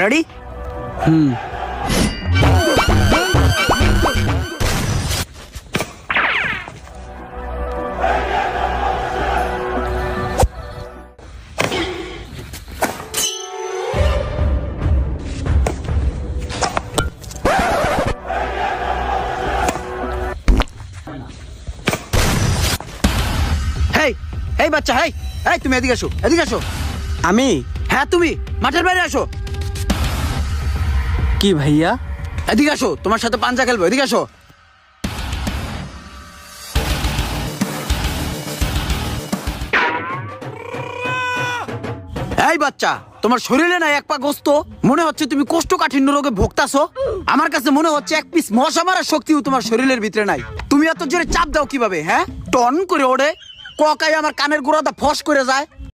Ready? এই বাচ্চা, এই তুমি এদিকে আসো, এদিকে আসো। আমি? হ্যাঁ তুমি, মাঠের বাইরে আসো। কি ভাইয়া? এদিকে আসো, তোমার সাথে পাঞ্জা খেলবো, এদিকে আসো। এই বাচ্চা, তোমার শরীরে নাই এক পা গোস্ত, মনে হচ্ছে তুমি কোষ্ঠকাঠিন্য রোগে ভুগতাছো। আমার কাছে মনে হচ্ছে এক পিস মশা মারার শক্তিও তোমার শরীরের ভিতরে নাই। তুমি এত জোরে চাপ দাও কিভাবে? হ্যাঁ, টন করে ওড়ে, ককাই আমার কানের গোড়াটা ফস করে যায়।